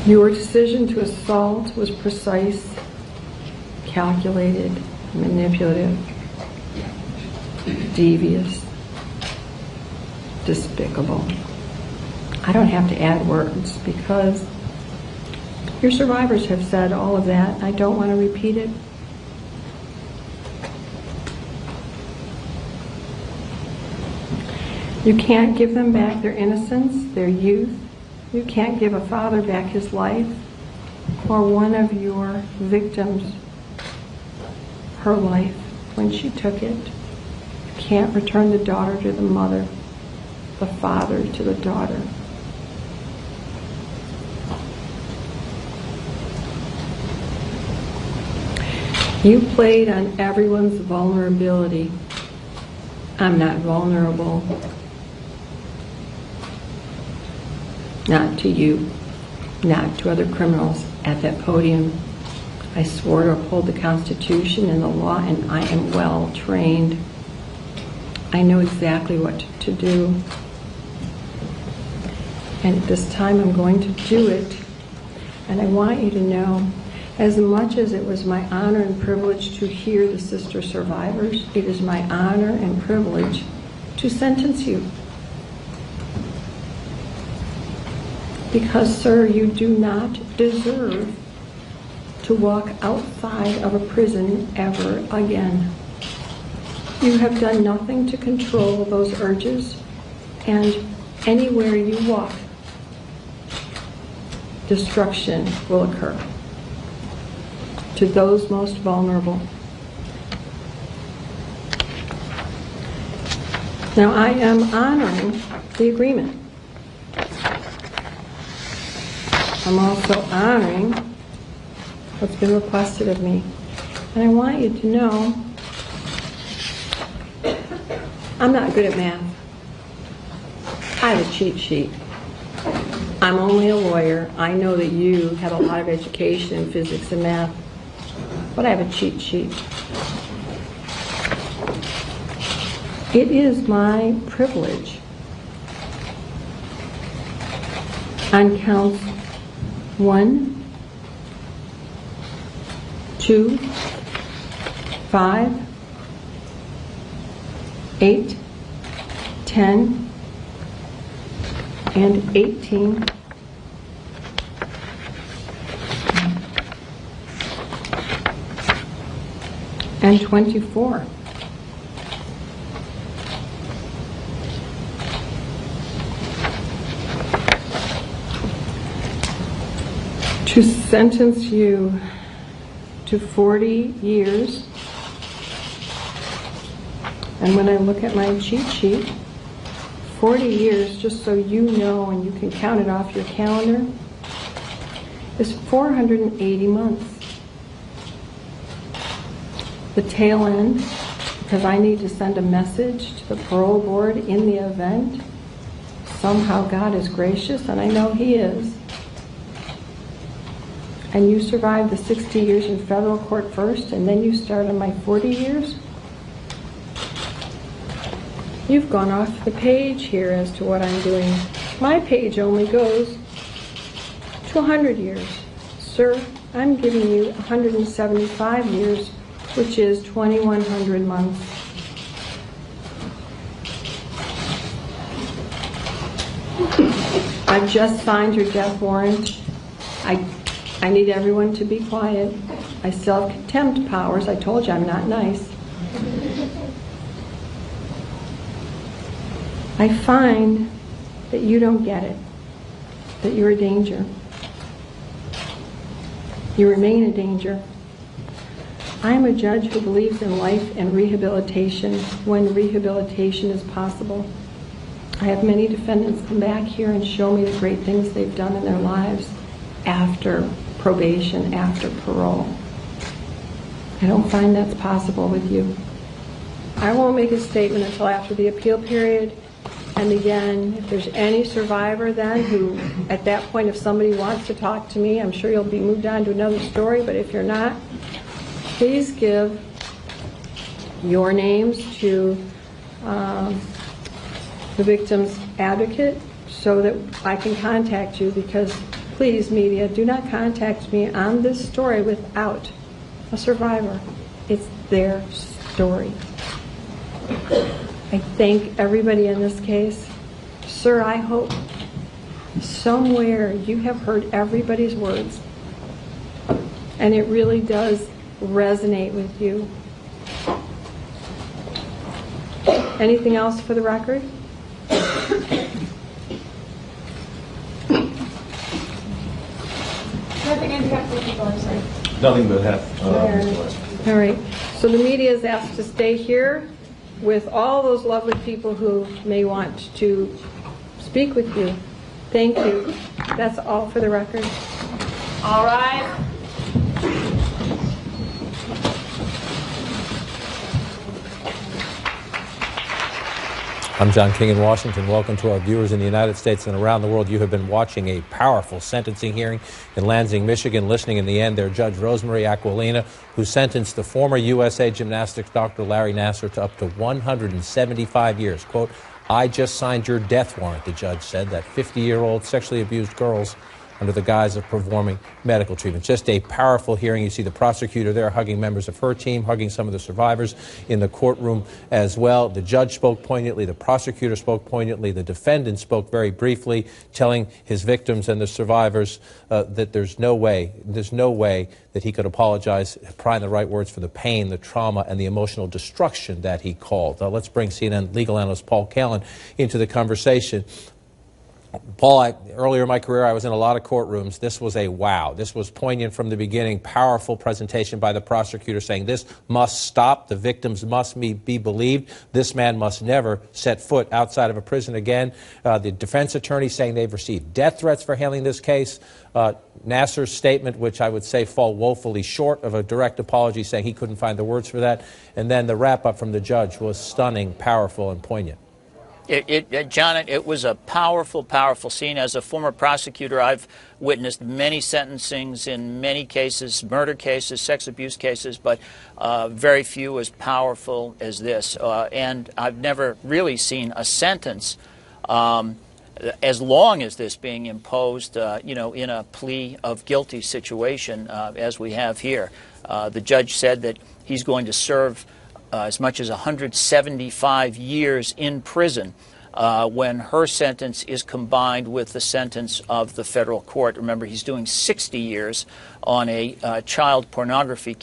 Your decision to assault was precise, calculated, manipulative, devious, despicable. I don't have to add words because your survivors have said all of that. I don't want to repeat it. You can't give them back their innocence, their youth. You can't give a father back his life, or one of your victims her life when she took it. You can't return the daughter to the mother, the father to the daughter. You played on everyone's vulnerability. I'm not vulnerable. Not to you, not to other criminals at that podium. I swore to uphold the Constitution and the law, and I am well trained. I know exactly what to do. And at this time I'm going to do it. And I want you to know, as much as it was my honor and privilege to hear the sister survivors, it is my honor and privilege to sentence you. Because, sir, you do not deserve to walk outside of a prison ever again. You have done nothing to control those urges, and anywhere you walk, destruction will occur to those most vulnerable. Now, I am honoring the agreement. I'm also honoring what's been requested of me. And I want you to know, I'm not good at math. I have a cheat sheet. I'm only a lawyer. I know that you have a lot of education in physics and math, but I have a cheat sheet. It is my privilege on counts 1, 2, 5, 8, 10, and 18. And 24. To sentence you to 40 years. And when I look at my cheat sheet, 40 years, just so you know and you can count it off your calendar, is 480 months. The tail end, because I need to send a message to the parole board in the event somehow God is gracious, and I know He is, and you survive the 60 years in federal court first, and then you start on my 40 years, you've gone off the page here as to what I'm doing. My page only goes to 100 years. Sir, I'm giving you 175 years, which is 2,100 months. I've just signed your death warrant. I need everyone to be quiet. I still have contempt powers. I told you I'm not nice. I find that you don't get it, that you're a danger. You remain a danger. I am a judge who believes in life and rehabilitation when rehabilitation is possible. I have many defendants come back here and show me the great things they've done in their lives after probation, after parole. I don't find that's possible with you. I won't make a statement until after the appeal period. And again, if there's any survivor then who, at that point, if somebody wants to talk to me, I'm sure you'll be moved on to another story, but if you're not, please give your names to the victim's advocate so that I can contact you, because Please, media, do not contact me on this story without a survivor. It's their story. I thank everybody in this case. Sir, I hope somewhere you have heard everybody's words, and it really does resonate with you. Anything else for the record? Nothing but half. All right. So the media is asked to stay here with all those lovely people who may want to speak with you. Thank you. That's all for the record. All right. I'm John King in Washington. Welcome to our viewers in the United States and around the world. You have been watching a powerful sentencing hearing in Lansing, Michigan. Listening in the end there, Judge Rosemarie Aquilina, who sentenced the former USA gymnastics Dr. Larry Nassar to up to 175 years. Quote, "I just signed your death warrant," the judge said. That 50-year-old sexually abused girls under the guise of performing medical treatment. Just a powerful hearing. You see the prosecutor there hugging members of her team, hugging some of the survivors in the courtroom as well. The judge spoke poignantly. The prosecutor spoke poignantly. The defendant spoke very briefly, telling his victims and the survivors that there's no way that he could apologize, find the right words for the pain, the trauma, and the emotional destruction that he called. Let's bring CNN legal analyst Paul Kalin into the conversation. Paul, earlier in my career, I was in a lot of courtrooms. This was a wow. This was poignant from the beginning, powerful presentation by the prosecutor saying this must stop. The victims must be believed. This man must never set foot outside of a prison again. The defense attorney saying they've received death threats for handling this case. Nassar's statement, which I would say fall woefully short of a direct apology, saying he couldn't find the words for that. And then the wrap-up from the judge was stunning, powerful, and poignant. John, it was a powerful, powerful scene. As a former prosecutor, I've witnessed many sentencings in many cases, murder cases, sex abuse cases, but very few as powerful as this. And I've never really seen a sentence as long as this being imposed, in a plea of guilty situation as we have here. The judge said that he's going to serve as much as 175 years in prison when her sentence is combined with the sentence of the federal court. Remember, he's doing 60 years on a child pornography case.